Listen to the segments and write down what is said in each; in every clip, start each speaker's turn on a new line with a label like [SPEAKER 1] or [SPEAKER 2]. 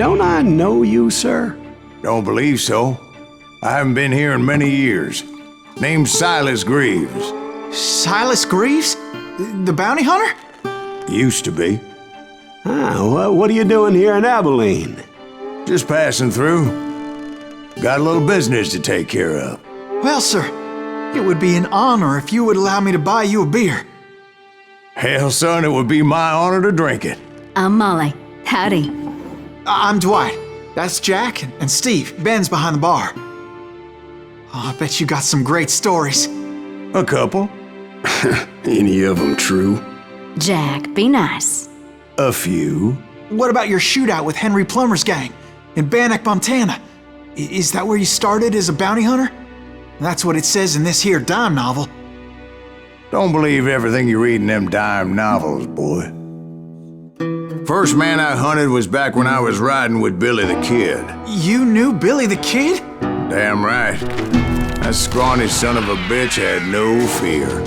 [SPEAKER 1] don't I know you, sir?
[SPEAKER 2] Don't believe so. I haven't been here in many years. Name's Silas Greaves.
[SPEAKER 3] Silas Greaves? The bounty hunter?
[SPEAKER 2] Used to be.
[SPEAKER 1] Well, what are you doing here in Abilene?
[SPEAKER 2] Just passing through. Got a little business to take care of.
[SPEAKER 3] Well, sir, it would be an honor if you would allow me to buy you a beer.
[SPEAKER 2] Hell, son, it would be my honor to drink it.
[SPEAKER 4] I'm Molly. Howdy.
[SPEAKER 3] I'm Dwight. That's Jack and Steve. Ben's behind the bar. Oh, I bet you got some great stories.
[SPEAKER 2] A couple.
[SPEAKER 1] Any of them true?
[SPEAKER 4] Jack, be nice.
[SPEAKER 2] A few.
[SPEAKER 3] What about your shootout with Henry Plummer's gang in Bannock, Montana? Is that where you started as a bounty hunter? That's what it says in this here dime novel.
[SPEAKER 2] Don't believe everything you read in them dime novels, boy. First man I hunted was back when I was riding with Billy the Kid.
[SPEAKER 3] You knew Billy the Kid?
[SPEAKER 2] Damn right. That scrawny son of a bitch had no fear.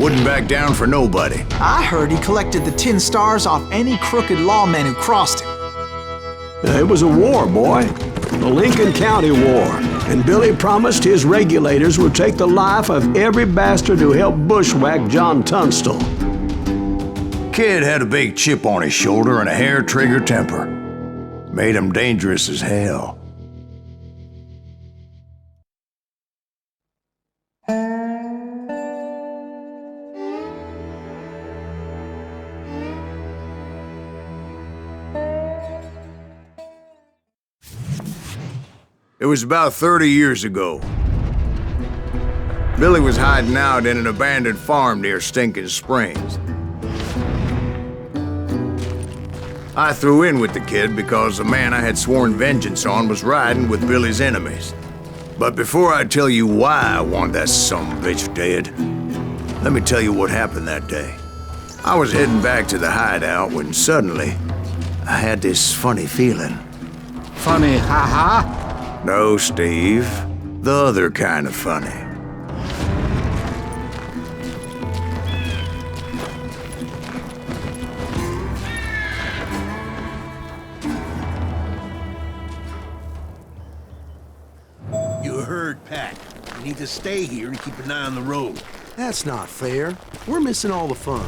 [SPEAKER 2] Wouldn't back down for nobody.
[SPEAKER 3] I heard he collected the 10 stars off any crooked lawman who crossed him.
[SPEAKER 1] It was a war, boy. The Lincoln County War. And Billy promised his regulators would take the life of every bastard who helped bushwhack John Tunstall.
[SPEAKER 2] Kid had a big chip on his shoulder and a hair-trigger temper. Made him dangerous as hell. It was about 30 years ago. Billy was hiding out in an abandoned farm near Stinking Springs. I threw in with the kid because the man I had sworn vengeance on was riding with Billy's enemies. But before I tell you why I want that sumbitch dead, let me tell you what happened that day. I was heading back to the hideout when suddenly I had this funny feeling.
[SPEAKER 5] Funny, ha-ha?
[SPEAKER 2] No, Steve. The other kind of funny.
[SPEAKER 6] You heard, Pat. You need to stay here and keep an eye on the road.
[SPEAKER 5] That's not fair. We're missing all the fun.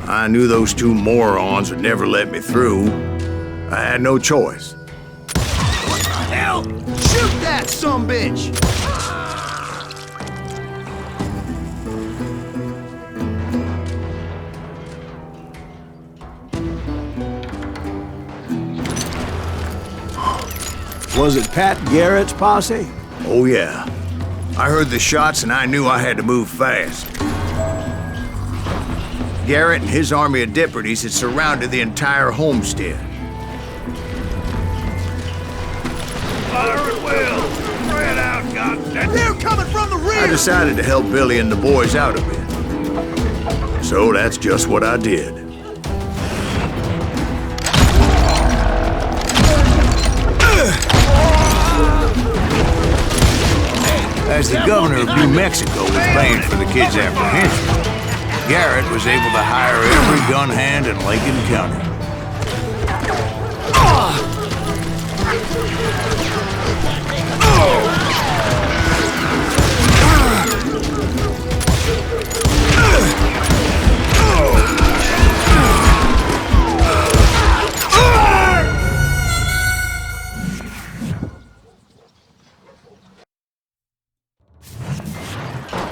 [SPEAKER 2] I knew those two morons would never let me through. I had no choice.
[SPEAKER 6] What the hell? Shoot that sumbitch!
[SPEAKER 1] Was it Pat Garrett's posse?
[SPEAKER 2] Oh yeah. I heard the shots and I knew I had to move fast. Garrett and his army of deputies had surrounded the entire homestead.
[SPEAKER 6] Fire at will! Spread out, goddammit! They're coming from the rear!
[SPEAKER 2] I decided to help Billy and the boys out a bit. So that's just what I did. As the governor of New Mexico was paying for the kid's apprehension, Garrett was able to hire every gun hand in Lincoln County.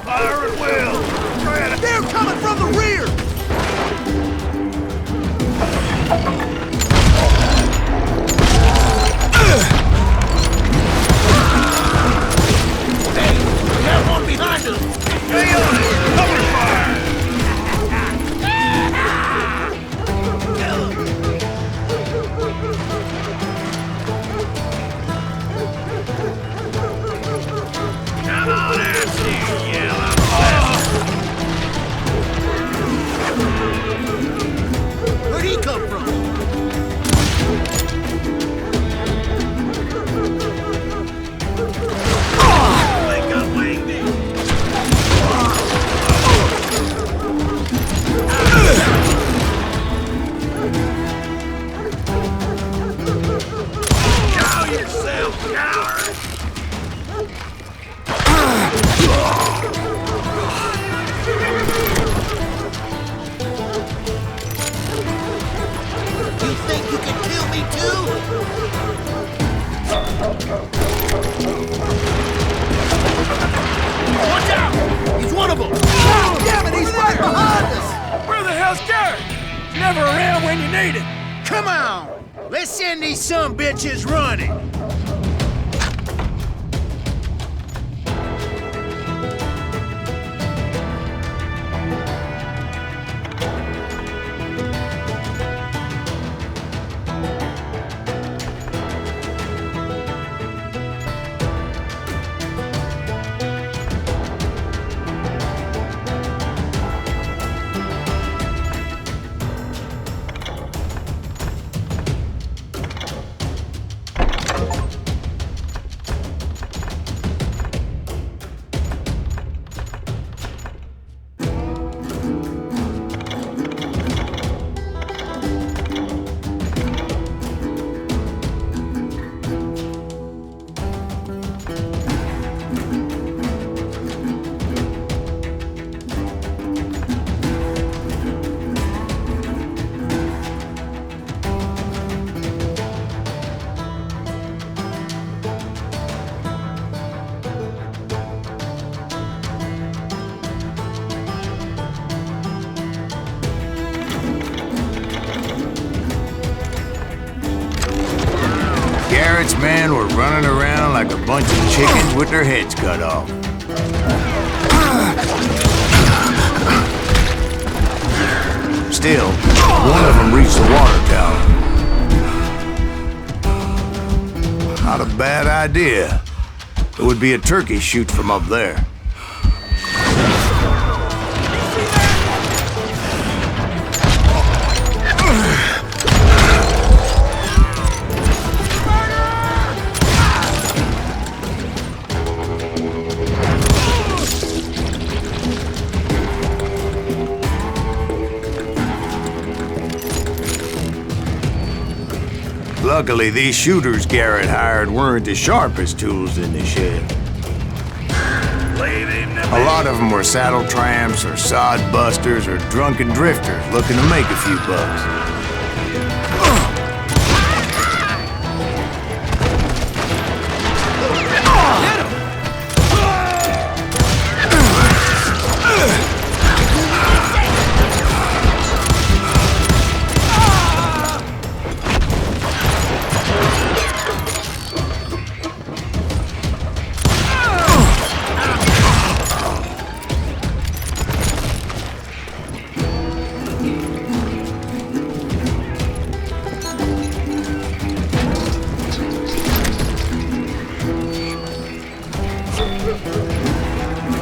[SPEAKER 6] Fire at will! They're coming from the rear! never around when you need him. Come on, let's send these sumbitches running. Garrett's men were running around like a bunch of chickens with their heads cut off. Still, one of them reached the water tower. Not a bad idea. It would be a turkey shoot from up there. Luckily, these shooters Garrett hired weren't the sharpest tools in the shed. A lot of them were saddle tramps or sod busters or drunken drifters looking to make a few bucks.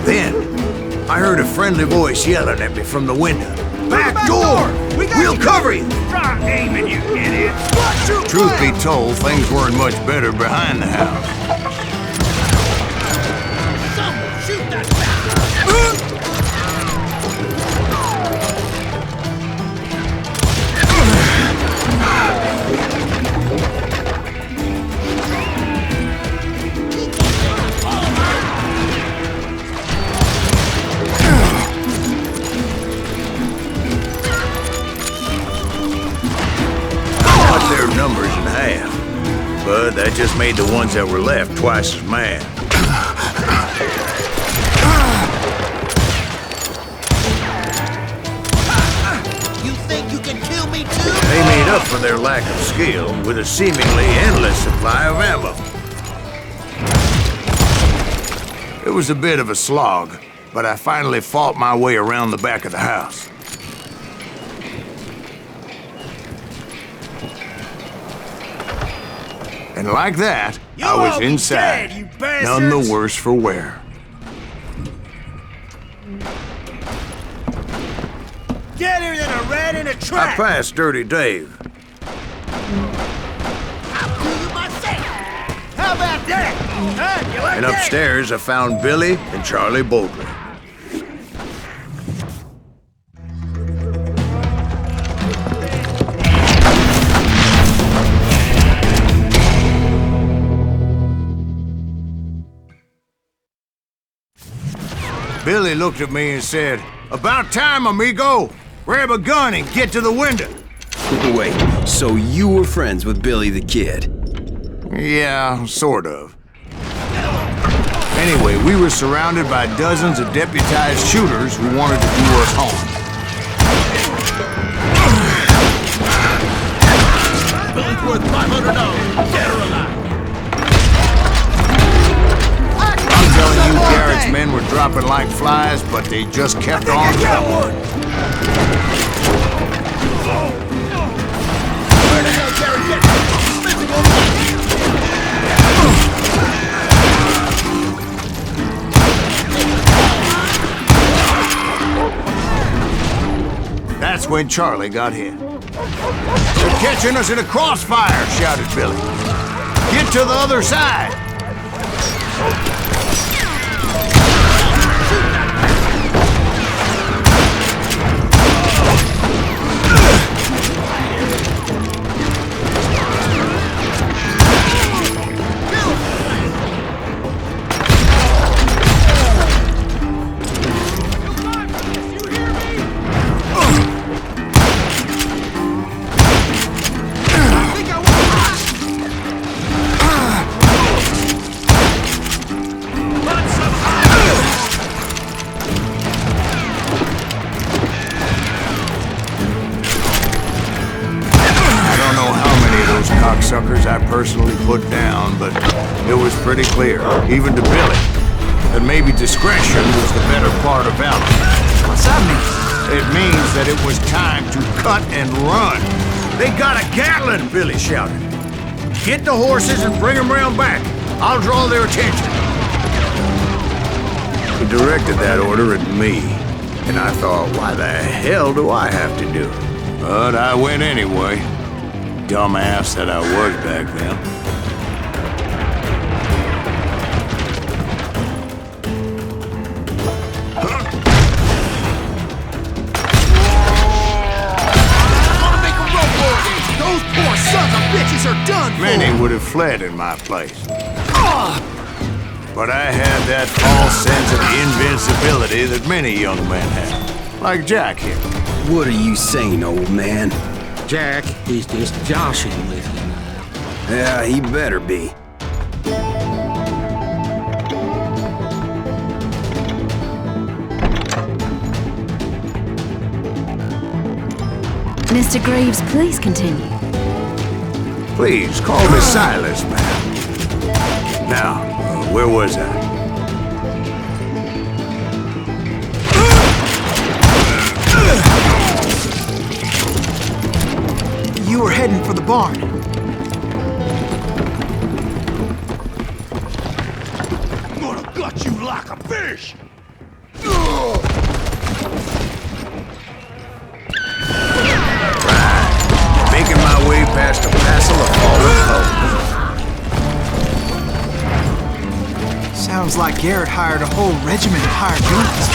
[SPEAKER 6] Then, I heard a friendly voice yelling at me from the window. Back door! We'll cover you! Try aiming, you idiot!
[SPEAKER 2] Truth be told, things weren't much better behind the house.
[SPEAKER 6] Someone shoot that bastard!
[SPEAKER 2] Their numbers in half, but that just made the ones that were left twice as mad.
[SPEAKER 6] You think you can kill me too?
[SPEAKER 2] They made up for their lack of skill with a seemingly endless supply of ammo. It was a bit of a slog, but I finally fought my way around the back of the house. And like that, I was inside,
[SPEAKER 6] dead, you bastards!
[SPEAKER 2] none the worse for wear.
[SPEAKER 6] Deader than a rat in a
[SPEAKER 2] I
[SPEAKER 6] trap!
[SPEAKER 2] passed Dirty Dave.
[SPEAKER 6] I'll do you myself! How about that? Huh? You like
[SPEAKER 2] And
[SPEAKER 6] that?
[SPEAKER 2] upstairs, I found Billy and Charlie Bolger. Billy looked at me and said, "About time, amigo! Grab a gun and get to the window."
[SPEAKER 7] Wait, so you were friends with Billy the Kid?
[SPEAKER 2] Yeah, sort of. Anyway, we were surrounded by dozens of deputized shooters who wanted to do us harm.
[SPEAKER 6] She's worth $500. Dead or alive.
[SPEAKER 2] I'm telling you, Garrett's men were dropping like flies, but they just kept on coming.
[SPEAKER 6] Where the hell Garrett get physical?
[SPEAKER 2] That's when Charlie got hit. They're catching us in a crossfire, shouted Billy. Get to the other side. Cocksuckers I personally put down, but it was pretty clear, even to Billy, that maybe discretion was the better part of valor.
[SPEAKER 3] What's that mean?
[SPEAKER 2] It means that it was time to cut and run.
[SPEAKER 6] They got a Gatling, Billy shouted. Get the horses and bring them round back. I'll draw their attention.
[SPEAKER 2] He directed that order at me, and I thought, why the hell do I have to do it? But I went anyway. Dumbass that I was back then.
[SPEAKER 6] Those poor sons of bitches are done for!
[SPEAKER 2] Many would have fled in my place. But I had that false sense of invincibility that many young men have. Like Jack here.
[SPEAKER 7] What are you saying, old man?
[SPEAKER 5] Jack, he's just joshing with you now.
[SPEAKER 7] Yeah, he better be.
[SPEAKER 4] Mr. Greaves, please continue.
[SPEAKER 2] Please, call me Silas, man. Now, where was I?
[SPEAKER 3] You were heading for the barn.
[SPEAKER 6] I'm gonna gut you like a fish!
[SPEAKER 2] Making my way past a passel of fallen foes.
[SPEAKER 3] Sounds like Garrett hired a whole regiment of hired guns.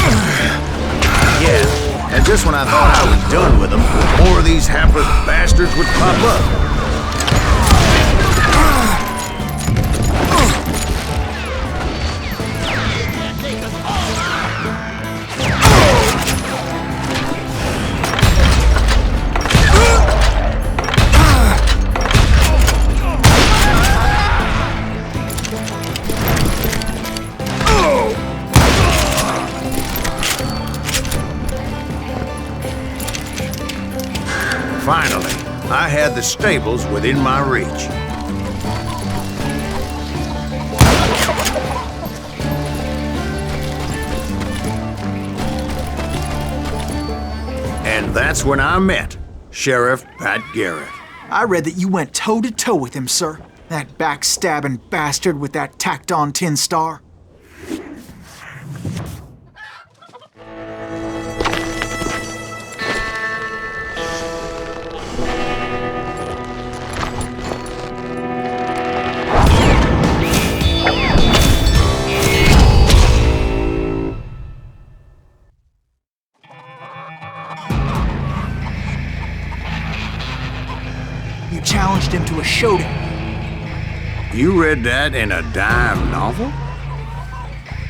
[SPEAKER 2] Yeah. And just when I thought I was done with them, more of these hapless bastards would pop up. Finally, I had the stables within my reach. And that's when I met Sheriff Pat Garrett.
[SPEAKER 3] I read that you went toe-to-toe with him, sir. That backstabbing bastard with that tacked-on tin star. You challenged him to a showdown.
[SPEAKER 2] You read that in a dime novel?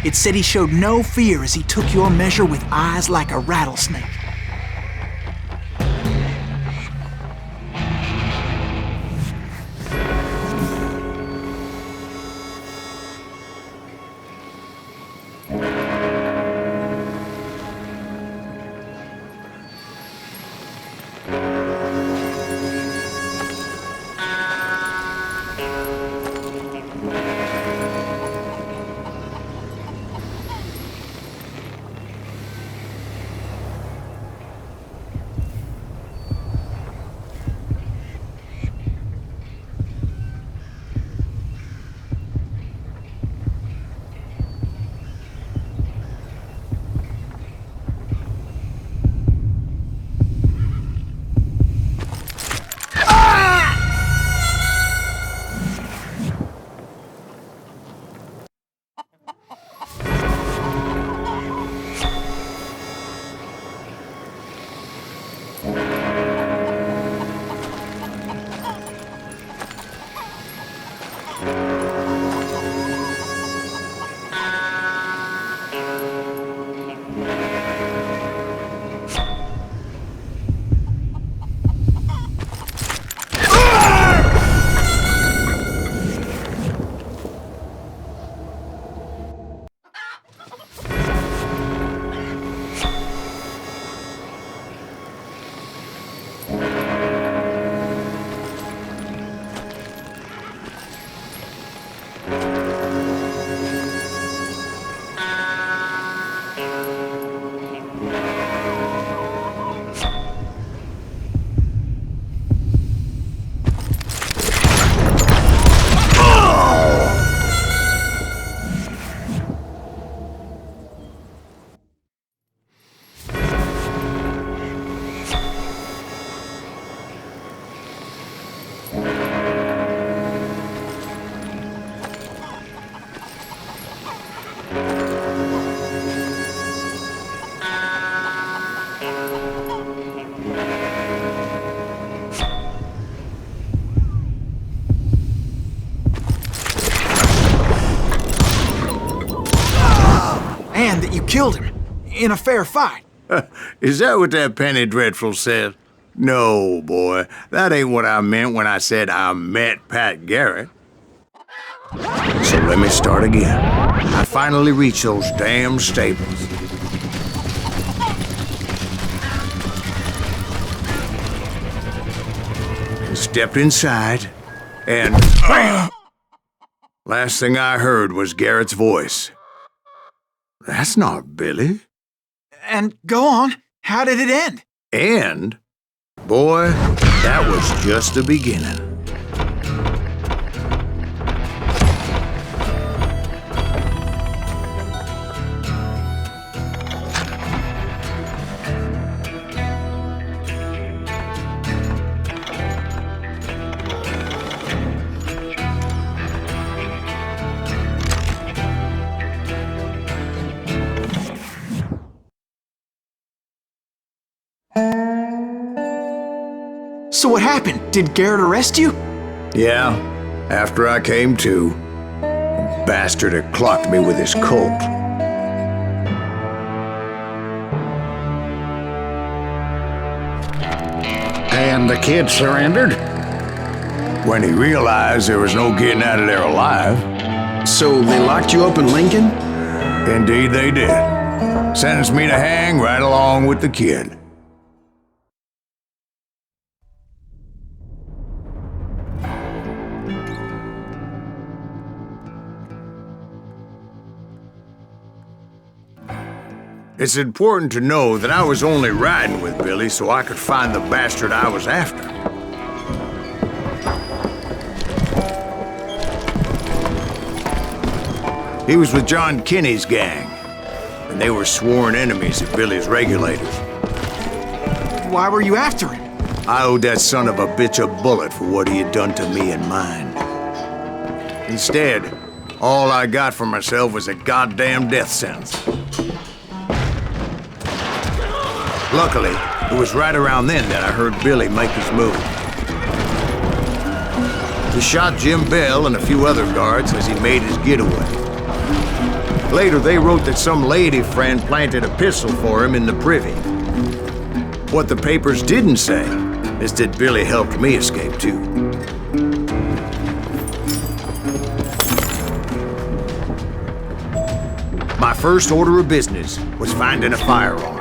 [SPEAKER 3] It said he showed no fear as he took your measure with eyes like a rattlesnake. That you killed him in a fair fight.
[SPEAKER 2] Is that what that Penny Dreadful said? No, boy. That ain't what I meant when I said I met Pat Garrett. So let me start again. I finally reached those damn stables. And stepped inside, and bam! Last thing I heard was Garrett's voice. That's not Billy.
[SPEAKER 3] And go on, how did it end?
[SPEAKER 2] And, boy, that was just the beginning.
[SPEAKER 3] So what happened? Did Garrett arrest you?
[SPEAKER 2] Yeah, after I came to, the bastard had clocked me with his Colt.
[SPEAKER 6] And the kid surrendered?
[SPEAKER 2] When he realized there was no getting out of there alive.
[SPEAKER 7] So they locked you up in Lincoln?
[SPEAKER 2] Indeed they did. Sentenced me to hang right along with the kid. It's important to know that I was only riding with Billy so I could find the bastard I was after. He was with John Kinney's gang, and they were sworn enemies of Billy's regulators.
[SPEAKER 3] Why were you after him?
[SPEAKER 2] I owed that son of a bitch a bullet for what he had done to me and mine. Instead, all I got for myself was a goddamn death sentence. Luckily, it was right around then that I heard Billy make his move. He shot Jim Bell and a few other guards as he made his getaway. Later, they wrote that some lady friend planted a pistol for him in the privy. What the papers didn't say is that Billy helped me escape too. My first order of business was finding a firearm.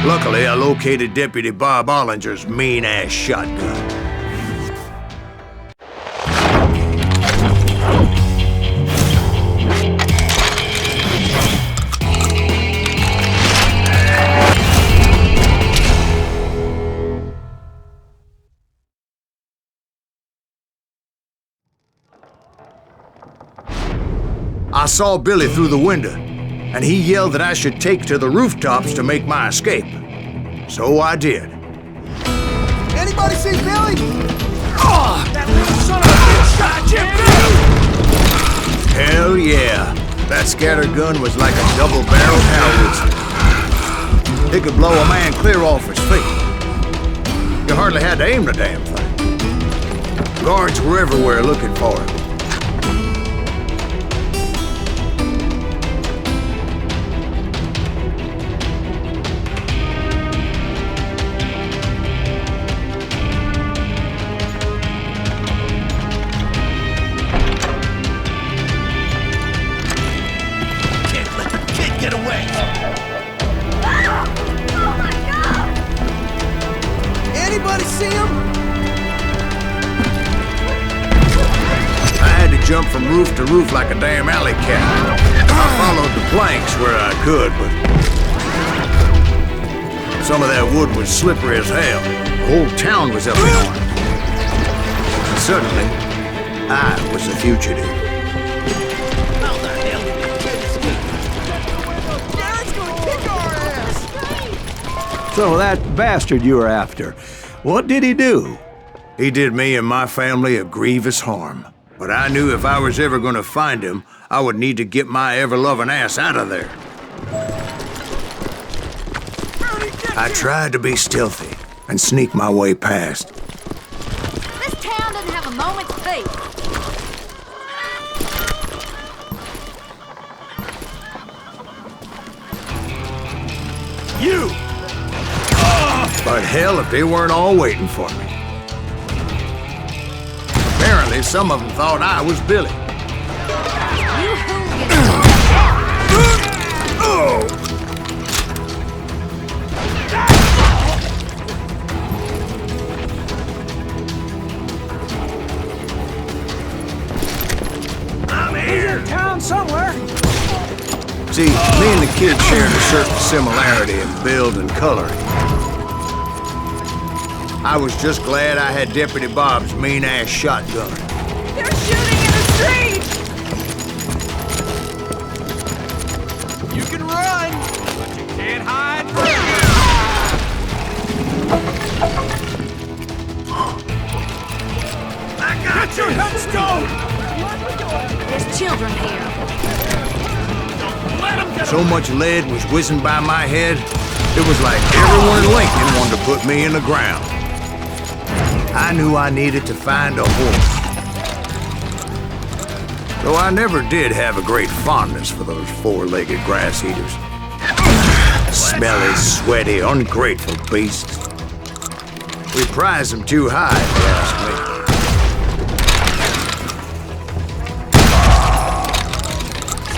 [SPEAKER 2] Luckily, I located Deputy Bob Ollinger's mean-ass shotgun. I saw Billy through the window, and he yelled that I should take to the rooftops to make my escape. So I did.
[SPEAKER 3] Anybody see Billy? Oh, that little
[SPEAKER 2] That scatter gun was like a double-barreled howitzer. It could blow a man clear off his feet. You hardly had to aim the damn thing. Guards were everywhere looking for him. Jump from roof to roof like a damn alley cat. I followed the planks where I could, but some of that wood was slippery as hell. The whole town was up in arms. And suddenly, I was a fugitive.
[SPEAKER 6] How the hell did you escape? Dad's gonna kick our ass!
[SPEAKER 1] So that bastard you were after, what did he do?
[SPEAKER 2] He did me and my family a grievous harm. But I knew if I was ever gonna find him, I would need to get my ever-loving ass out of there. I tried to be stealthy and sneak my way past.
[SPEAKER 4] This town doesn't have a moment's peace.
[SPEAKER 2] You! But hell, if they weren't all waiting for me. Apparently, some of them thought I was Billy.
[SPEAKER 4] You hooligans
[SPEAKER 2] Oh!
[SPEAKER 6] I'm here!
[SPEAKER 3] Town somewhere.
[SPEAKER 2] See, me and the kid shared a certain similarity in build and coloring. I was just glad I had Deputy Bob's mean-ass shotgun.
[SPEAKER 4] They're shooting in the street!
[SPEAKER 6] You can run, but you can't hide forever! I got your headstone!
[SPEAKER 4] There's children here.
[SPEAKER 6] Let him get
[SPEAKER 2] So much lead was whizzing by my head, it was like everyone in Lincoln wanted to put me in the ground. I knew I needed to find a horse. Though I never did have a great fondness for those four-legged grass eaters. Smelly, sweaty, ungrateful beasts. We prize them too high, if you ask me.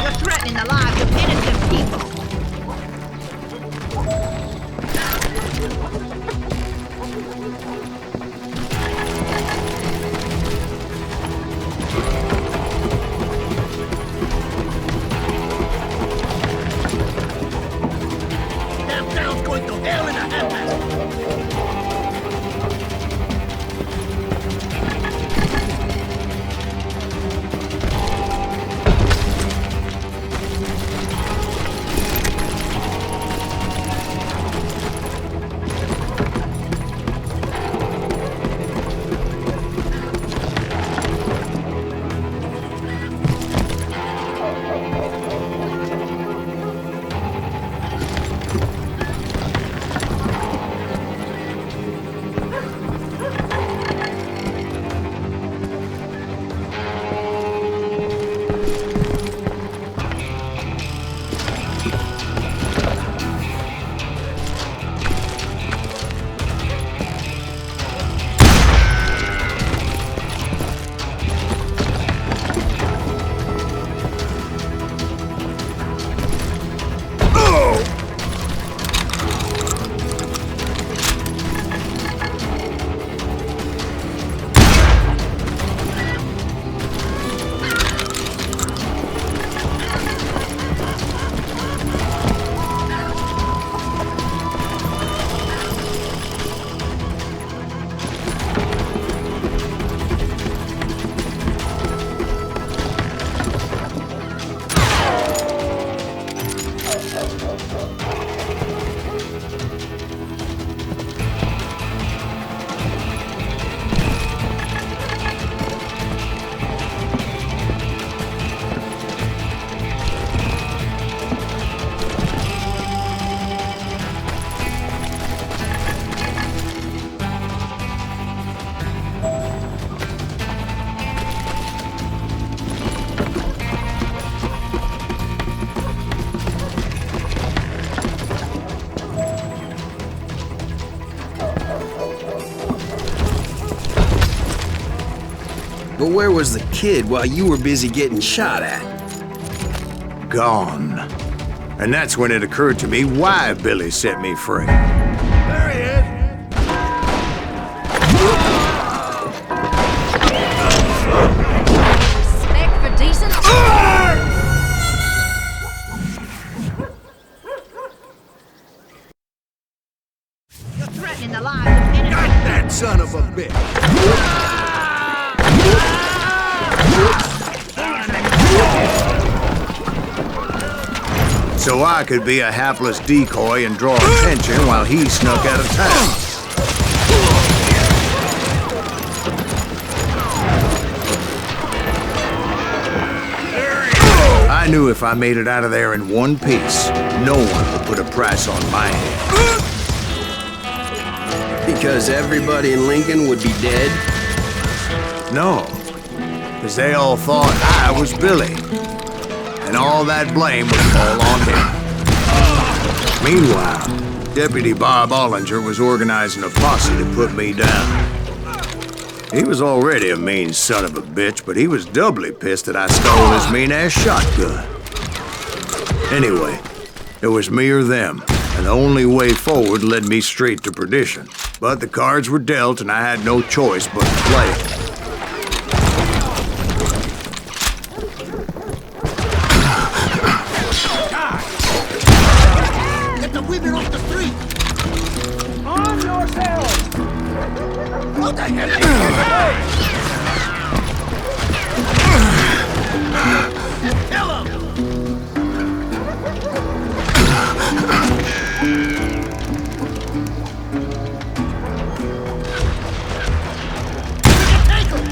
[SPEAKER 4] You're threatening the lives of innocent people.
[SPEAKER 7] But where was the kid while you were busy getting shot at?
[SPEAKER 2] Gone. And that's when it occurred to me why Billy set me free.
[SPEAKER 6] There he is!
[SPEAKER 4] Respect for decent. You're threatening the lives of innocent.
[SPEAKER 6] Got that son of a bitch!
[SPEAKER 2] So I could be a hapless decoy and draw attention while he snuck out of town. I knew if I made it out of there in one piece, no one would put a price on my head.
[SPEAKER 7] Because everybody in Lincoln would be dead?
[SPEAKER 2] No, because they all thought I was Billy, and all that blame would fall on him. Meanwhile, Deputy Bob Ollinger was organizing a posse to put me down. He was already a mean son of a bitch, but he was doubly pissed that I stole his mean-ass shotgun. Anyway, it was me or them, and the only way forward led me straight to perdition. But the cards were dealt, and I had no choice but to play it.
[SPEAKER 6] Get the women off the street!
[SPEAKER 8] On yourselves!
[SPEAKER 6] What the hell is this? Kill him! Take him!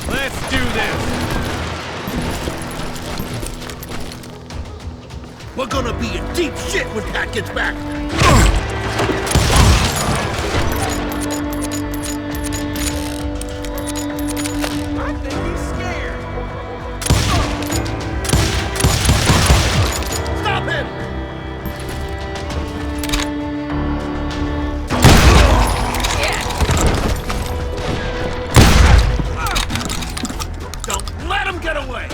[SPEAKER 8] Let's do this!
[SPEAKER 6] We're gonna be in deep shit when Pat gets back!
[SPEAKER 8] I think he's scared.
[SPEAKER 6] Stop him! Don't let him get away!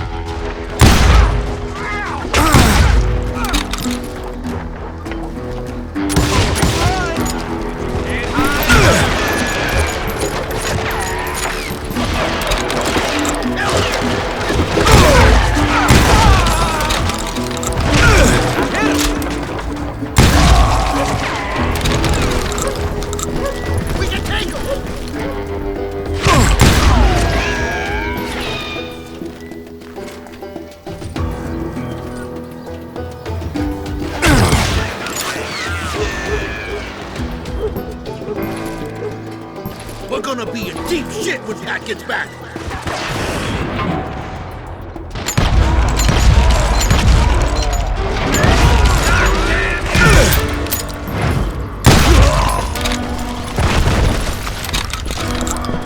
[SPEAKER 6] We can take him! We're gonna be in deep shit when Pat gets back!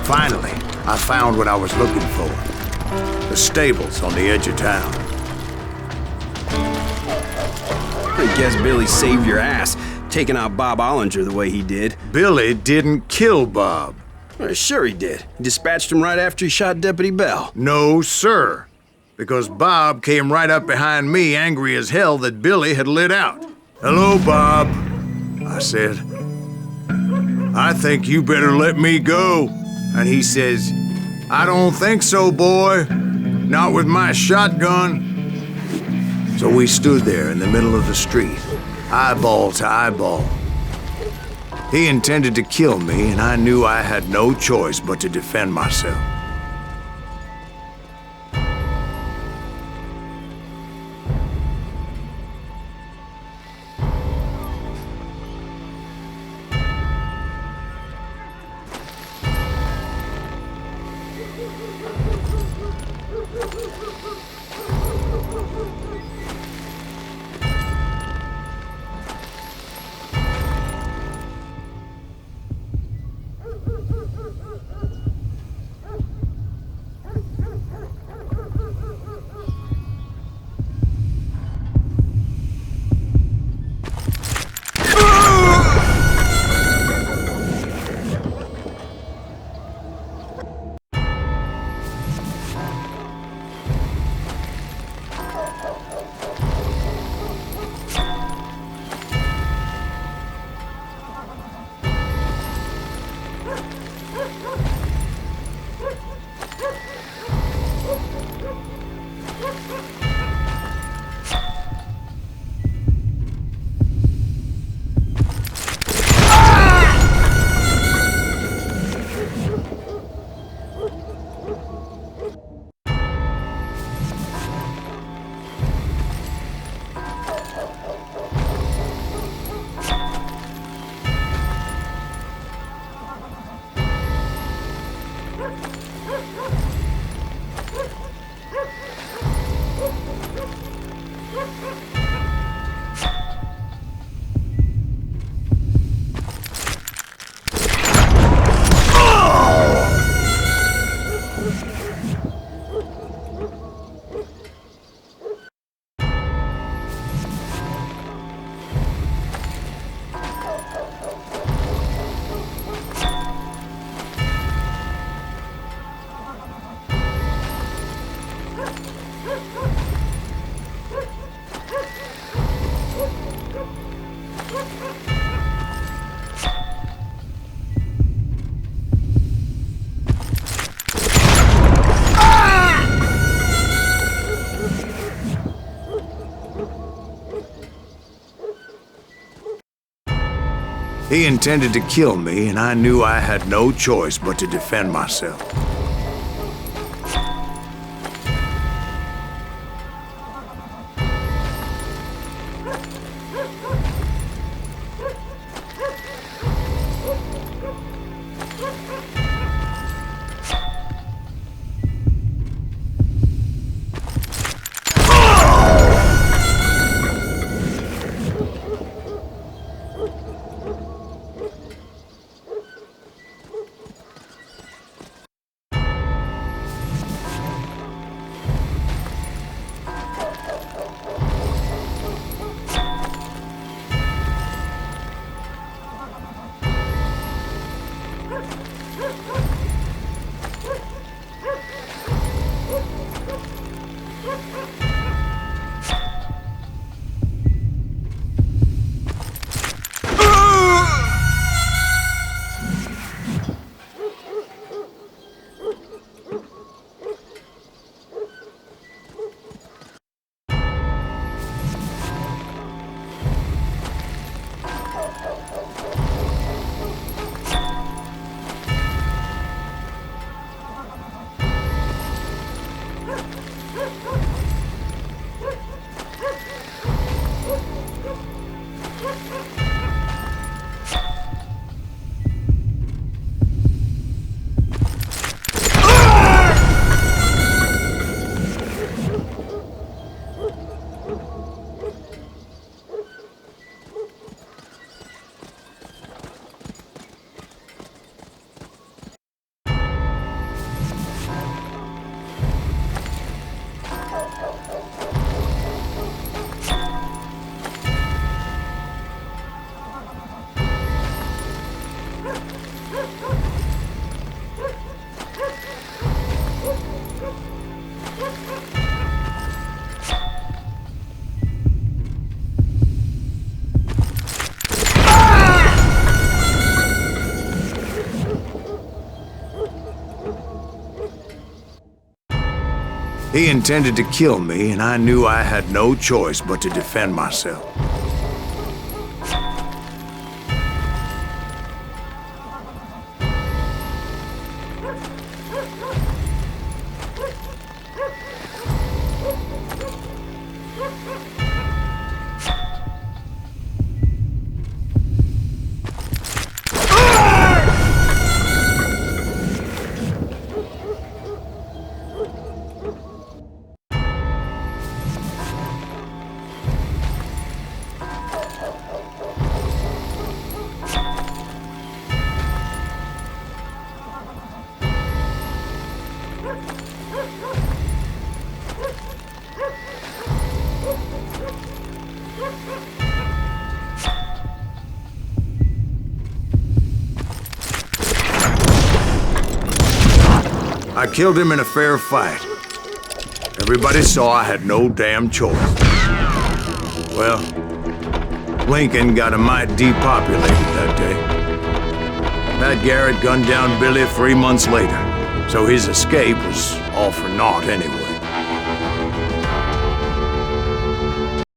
[SPEAKER 2] Finally, I found what I was looking for. The stables on the edge of town.
[SPEAKER 7] I guess Billy saved your ass, taking out Bob Ollinger the way he did.
[SPEAKER 2] Billy didn't kill Bob.
[SPEAKER 7] Sure he did. He dispatched him right after he shot Deputy Bell.
[SPEAKER 2] No, sir. Because Bob came right up behind me, angry as hell that Billy had lit out. "Hello, Bob," I said. "I think you better let me go." And he says, "I don't think so, boy. Not with my shotgun." So we stood there in the middle of the street, eyeball to eyeball. He intended to kill me, and I knew I had no choice but to defend myself. He intended to kill me, and I knew I had no choice but to defend myself. He intended to kill me, and I knew I had no choice but to defend myself. I killed him in a fair fight. Everybody saw I had no damn choice. Well, Lincoln got a mite depopulated that day. That Garrett gunned down Billy 3 months later, so his escape was all for naught anyway.